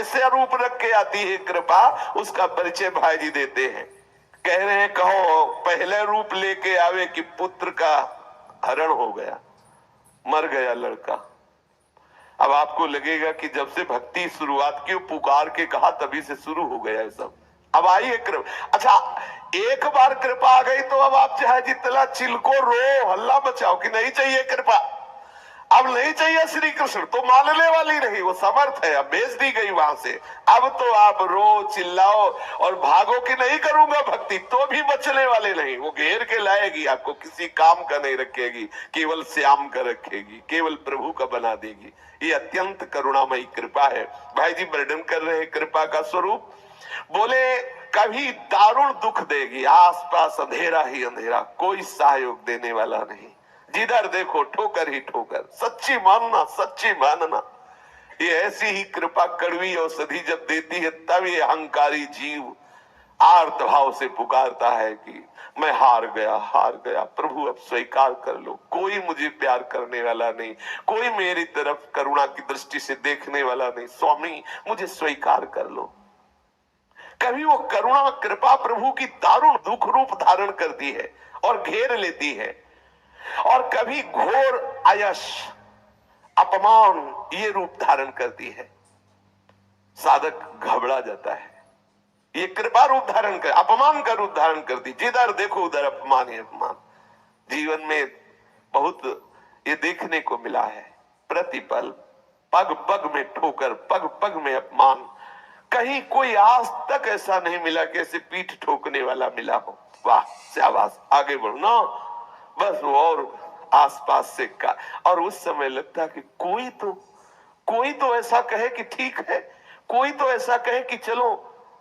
कैसे रूप रख के आती है कृपा, उसका परिचय भाई जी देते हैं। कह रहे हैं कहो पहले रूप लेके आवे कि पुत्र का हरण हो गया, मर गया लड़का। अब आपको लगेगा कि जब से भक्ति शुरुआत की, पुकार के कहा तभी से शुरू हो गया है सब। अब आइए कृपा। अच्छा, एक बार कृपा आ गई तो अब आप चाहे जितना चिल्को रो हल्ला बचाओ कि नहीं चाहिए कृपा, अब नहीं चाहिए श्री कृष्ण, तो मानने वाली नहीं, वो समर्थ है, अब भेज दी गई वहां से। अब तो आप रो चिल्लाओ और भागो कि नहीं करूंगा भक्ति, तो भी बचने वाले नहीं। वो घेर के लाएगी आपको, किसी काम का नहीं रखेगी, केवल श्याम का रखेगी, केवल प्रभु का बना देगी। ये अत्यंत करुणामयी कृपा है। भाई जी वर्णन कर रहे हैं कृपा का स्वरूप। बोले कभी दारुण दुख देगी, आसपास अंधेरा ही अंधेरा, कोई सहयोग देने वाला नहीं, जिधर देखो ठोकर ही ठोकर। सच्ची मानना, सच्ची मानना, ये ऐसी ही कृपा कड़वी औषधि जब देती है, तब ये अहंकारी जीव आर्त भाव से पुकारता है कि मैं हार गया प्रभु, अब स्वीकार कर लो, कोई मुझे प्यार करने वाला नहीं, कोई मेरी तरफ करुणा की दृष्टि से देखने वाला नहीं, स्वामी मुझे स्वीकार कर लो। कभी वो करुणा कृपा प्रभु की दारुण दुख रूप धारण करती है और घेर लेती है, और कभी घोर आयश अपमान ये रूप धारण करती है। साधक घबरा जाता है, ये कृपा रूप धारण कर, अपमान का रूप धारण करती, जिधर देखो उधर अपमान ही अपमान। जीवन में बहुत ये देखने को मिला है, प्रतिपल पग पग में ठोकर, पग पग में अपमान। कहीं कोई आज तक ऐसा नहीं मिला कि ऐसे पीठ ठोकने वाला मिला हो। वाह शाबाश, आगे बढ़ो ना, बस वो और आसपास से का। और उस समय लगता कि कोई तो ऐसा कहे कि ठीक है, कोई तो ऐसा कहे कि चलो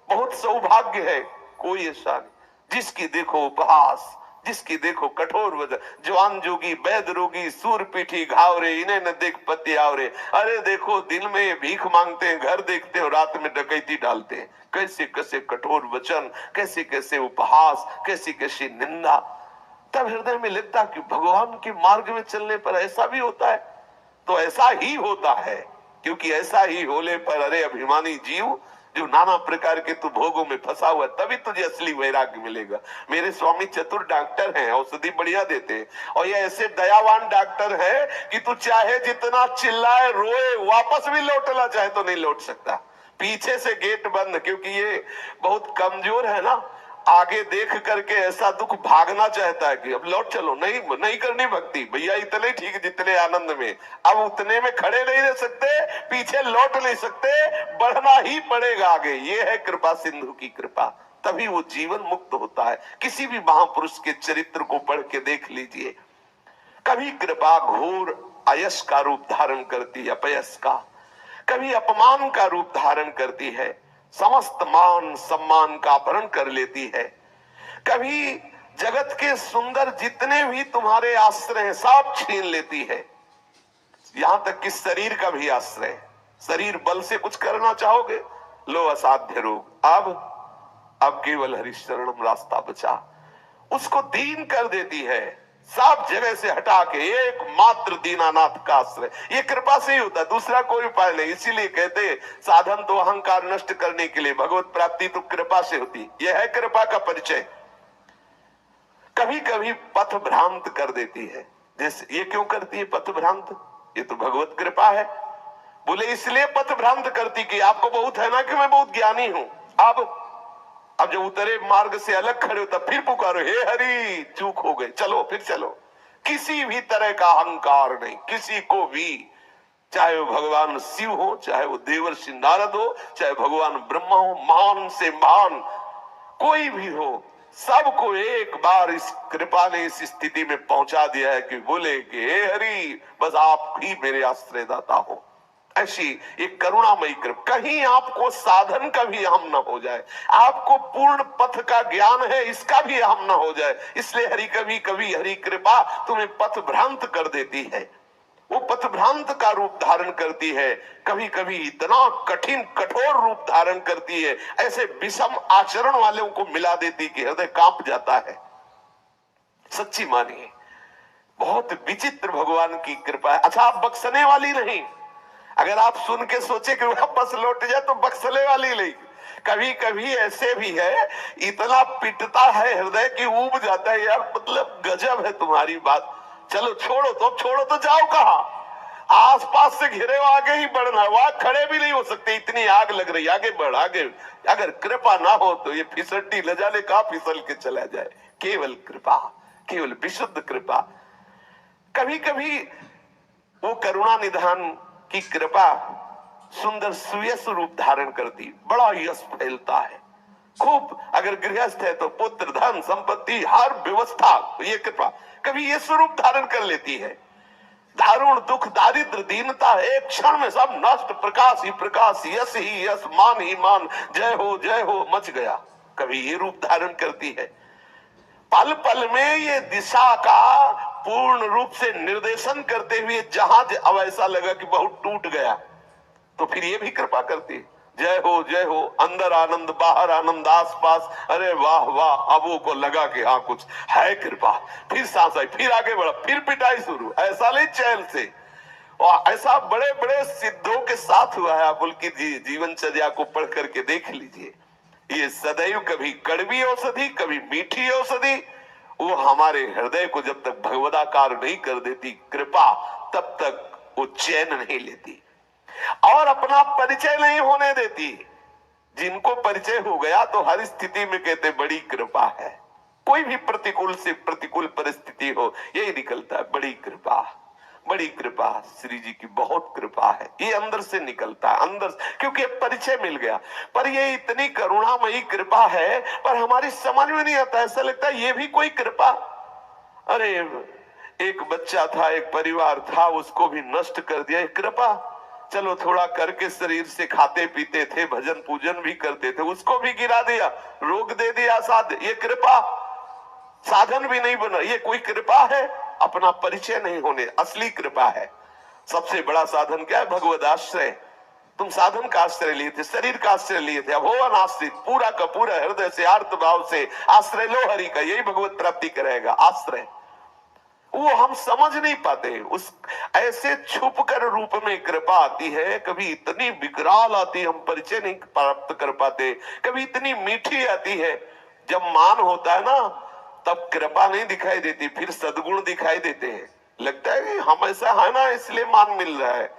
बहुत सौभाग्य है। कोई ऐसा नहीं, जिसकी देखो उपहास, जिसकी देखो कठोर वजन, जवान जोगी वैद रोगी सूर पीठी घावरे, इन्हें न देख पति आवरे। अरे देखो दिन में ये भीख मांगते हैं, घर देखते हैं, रात में डकैती डालते हैं। कैसे कैसे कठोर वचन, कैसे कैसे उपहास, कैसी कैसी निंदा। तब हृदय में लगता कि भगवान के मार्ग में चलने पर ऐसा भी होता है, तो ऐसा ही होता है, क्योंकि ऐसा ही होने पर अरे अभिमानी जीव जो नाना प्रकार के तू भोगों में फंसा हुआ, तभी तुझे असली वैराग्य मिलेगा। मेरे स्वामी चतुर डॉक्टर हैं, औषधि बढ़िया देते हैं, और ये ऐसे दयावान डॉक्टर है कि तू चाहे जितना चिल्लाए रोए, वापस भी लौटना चाहे तो नहीं लौट सकता। पीछे से गेट बंद, क्योंकि ये बहुत कमजोर है ना, आगे देख करके ऐसा दुख भागना चाहता है कि अब लौट चलो, नहीं करनी भक्ति भैया, इतने ठीक जितने आनंद में, अब उतने में खड़े नहीं रह सकते, पीछे लौट नहीं सकते, बढ़ना ही पड़ेगा आगे। ये है कृपा सिंधु की कृपा, तभी वो जीवन मुक्त होता है। किसी भी महापुरुष के चरित्र को पढ़ के देख लीजिए। कभी कृपा घोर अयश का रूप धारण करती है, अपयश का, कभी अपमान का रूप धारण करती है, समस्त मान सम्मान का अपहरण कर लेती है। कभी जगत के सुंदर जितने भी तुम्हारे आश्रय हैं सब छीन लेती है, यहां तक कि शरीर का भी आश्रय। शरीर बल से कुछ करना चाहोगे, लो असाध्य रोग, अब केवल हरिशरणम रास्ता बचा, उसको दीन कर देती है, सब जगह से हटा के एकमात्र दीनानाथ का आश्रय। ये कृपा से ही होता है, दूसरा कोई उपाय नहीं। इसीलिए कहते साधन तो अहंकार नष्ट करने के लिए, भगवत प्राप्ति तो कृपा से होती। यह है कृपा का परिचय। कभी कभी पथ भ्रांत कर देती है, जैसे ये क्यों करती है पथ भ्रांत, ये तो भगवत कृपा है। बोले इसलिए पथ भ्रांत करती कि आपको बहुत है ना कि मैं बहुत ज्ञानी हूं। अब जब उतरे मार्ग से अलग खड़े हो तब फिर पुकारो, हे हरि चूक हो गए, चलो फिर चलो। किसी भी तरह का अहंकार नहीं, किसी को भी, चाहे वो भगवान शिव हो, चाहे वो देवर्षि नारद हो, चाहे भगवान ब्रह्मा हो, महान से महान कोई भी हो, सबको एक बार इस कृपा ने इस स्थिति में पहुंचा दिया है कि बोले कि हे हरि बस आप ही मेरे आश्रयदाता हो। ऐसी एक करुणामयी कृपा, कहीं आपको साधन का भी अहम न हो जाए, आपको पूर्ण पथ का ज्ञान है इसका भी अहम न हो जाए। इसलिए हरि कभी कभी हरि कृपा तुम्हें पथ भ्रांत कर देती है, वो पथ भ्रांत का रूप धारण करती है। कभी कभी इतना कठिन कठोर रूप धारण करती है, ऐसे विषम आचरण वालों को मिला देती कि हृदय कांप जाता है। सच्ची मानिए, बहुत विचित्र भगवान की कृपा है। अच्छा, आप बख्शने वाली नहीं, अगर आप सुन के सोचे कि वापस लौट जाए तो बक्सले वाली नहीं। कभी कभी ऐसे भी है, इतना पिटता है हृदय कि ऊब जाता है, यार मतलब गजब है तुम्हारी बात, चलो छोड़ो तो जाओ कहाँ? आसपास से घिरे हो, आगे ही बढ़ना, वहां खड़े भी नहीं हो सकते, इतनी आग लग रही, आगे बढ़ आगे। अगर कृपा ना हो तो ये फिसड्डी न जाने कहां फिसल के चला जाए। केवल कृपा, केवल विशुद्ध कृपा। कभी कभी वो करुणा निधान की कृपा सुंदर सुयश रूप धारण करती, बड़ा यश फैलता है खूब। अगर गृहस्थ है तो पुत्र धन संपत्ति हर व्यवस्था, ये कृपा कभी ये स्वरूप धारण कर लेती है। दारुण दुख दारिद्र दीनता एक क्षण में सब नष्ट, प्रकाश ही प्रकाश, यश ही यश, मान ही मान, जय हो मच गया। कभी ये रूप धारण करती है। पल पल में ये दिशा का पूर्ण रूप से निर्देशन करते हुए जहाज अब ऐसा लगा कि बहुत टूट गया, तो फिर ये भी कृपा करती है। जय हो, अंदर आनंद बाहर आनंद, आसपास, अरे वाह वाह। अब वो को लगा कि हाँ कुछ है कृपा, फिर सांस आई, फिर आगे बढ़ा, फिर पिटाई शुरू, ऐसा नहीं चैन से। और ऐसा बड़े बड़े सिद्धों के साथ हुआ है। आप उनकी जीवनचर्या को पढ़ करके देख लीजिए। ये सदैव कभी कड़वी औषधि कभी मीठी औषधि, वो हमारे हृदय को जब तक भगवदाकार नहीं कर देती कृपा, तब तक वो चैन नहीं लेती और अपना परिचय नहीं होने देती। जिनको परिचय हो गया तो हर स्थिति में कहते बड़ी कृपा है। कोई भी प्रतिकूल से प्रतिकूल परिस्थिति हो, यही निकलता है बड़ी कृपा, बड़ी कृपा, श्री जी की बहुत कृपा है। ये अंदर से निकलता है, अंदर, क्योंकि परिचय मिल गया। पर ये इतनी करुणामयी कृपा है, पर हमारी समझ में नहीं आता, ऐसा लगता है ये भी कोई कृपा। अरे एक बच्चा था, एक परिवार था, उसको भी नष्ट कर दिया, कृपा। चलो थोड़ा करके शरीर से खाते पीते थे, भजन पूजन भी करते थे, उसको भी गिरा दिया, रोग दे दिया साध, ये कृपा। साधन भी नहीं बना, ये कोई कृपा है? अपना परिचय नहीं होने, असली कृपा है। सबसे बड़ा साधन क्या है? भगवद आश्रय। तुम साधन का आश्रय लिए थे, शरीर का आश्रय लिए थे, अब हो अनाश्रित, पूरा का पूरा हृदय से आर्त भाव से आश्रय लो हरि का, यही भगवत प्राप्ति कराएगा। आश्रय वो हम समझ नहीं पाते, उस ऐसे छुप कर रूप में कृपा आती है, कभी इतनी विकराल आती है हम परिचय नहीं प्राप्त कर पाते, कभी इतनी मीठी आती है। जब मान होता है ना तब कृपा नहीं दिखाई देती, फिर सद्गुण दिखाई देते हैं, लगता है कि हम ऐसा है ना इसलिए मान मिल रहा है।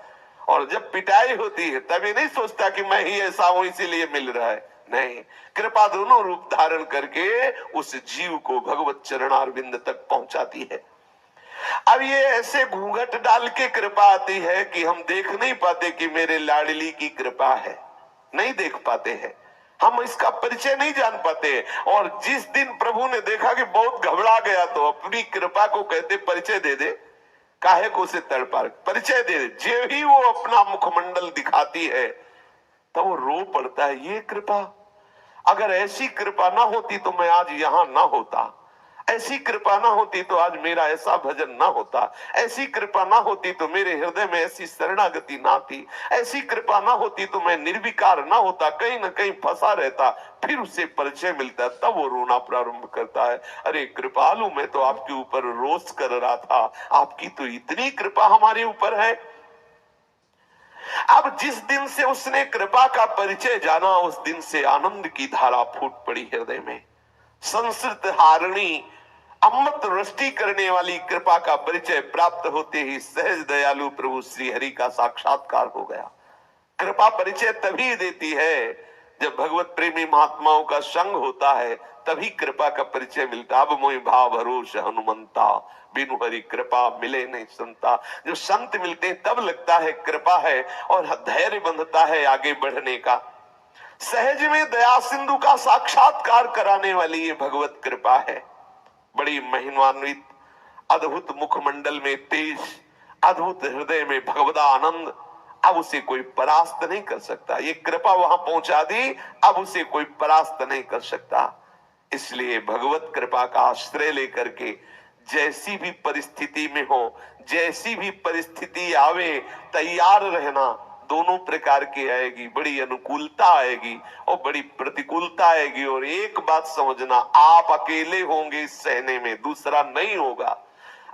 और जब पिटाई होती है तब ये नहीं सोचता कि मैं ही ऐसा हूं इसीलिए मिल रहा है, नहीं, कृपा दोनों रूप धारण करके उस जीव को भगवत चरणारविंद तक पहुंचाती है। अब ये ऐसे घूंघट डाल के कृपा आती है कि हम देख नहीं पाते कि मेरे लाडली की कृपा है, नहीं देख पाते हैं, हम इसका परिचय नहीं जान पाते। और जिस दिन प्रभु ने देखा कि बहुत घबरा गया तो अपनी कृपा को कहते परिचय दे दे, काहे को उसे तड़पा, परिचय दे दे। जो ही वो अपना मुखमंडल दिखाती है तो वो रो पड़ता है, ये कृपा, अगर ऐसी कृपा ना होती तो मैं आज यहां ना होता, ऐसी कृपा ना होती तो आज मेरा ऐसा भजन ना होता, ऐसी कृपा ना होती तो मेरे हृदय में ऐसी शरणागति ना थी, ऐसी कृपा ना होती तो मैं निर्विकार ना होता, कहीं ना कहीं फंसा रहता। फिर उसे परिचय मिलता है, तब वो रोना प्रारंभ करता है, अरे कृपालु, मैं तो आपके ऊपर रोष कर रहा था, आपकी तो इतनी कृपा हमारे ऊपर है। अब जिस दिन से उसने कृपा का परिचय जाना, उस दिन से आनंद की धारा फूट पड़ी हृदय में। संस्कृत हारिणी अमृत वृष्टि करने वाली कृपा का परिचय प्राप्त होते ही सहज दयालु प्रभु श्री हरि का साक्षात्कार हो गया। कृपा परिचय तभी देती है जब भगवत प्रेमी महात्माओं का संग होता है, तभी कृपा का परिचय मिलता। अब मोहि भाव भरोस हनुमंता, बिनु हरि कृपा मिले नहीं संता। जो संत मिलते हैं तब लगता है कृपा है और धैर्य बंधता है आगे बढ़ने का। सहज में दया सिंधु का साक्षात्कार कराने वाली ये भगवत कृपा है। बड़ी महिमान्वित, अद्भुत मुखमंडल में तेज, अद्भुत हृदय में भगवदा आनंद। अब उसे कोई परास्त नहीं कर सकता, ये कृपा वहां पहुंचा दी, अब उसे कोई परास्त नहीं कर सकता। इसलिए भगवत कृपा का आश्रय लेकर के जैसी भी परिस्थिति में हो, जैसी भी परिस्थिति आवे, तैयार रहना। दोनों प्रकार की आएगी, बड़ी अनुकूलता आएगी और बड़ी प्रतिकूलता आएगी। और एक बात समझना, आप अकेले होंगे इस सहने में, दूसरा नहीं होगा।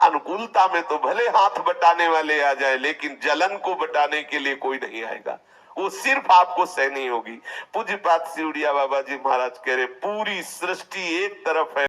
अनुकूलता में तो भले हाथ बटाने वाले आ जाए, लेकिन जलन को बटाने के लिए कोई नहीं आएगा, वो सिर्फ आपको सहनी होगी। पूज्यपाद सिउड़िया बाबा जी महाराज कह रहे पूरी सृष्टि एक तरफ है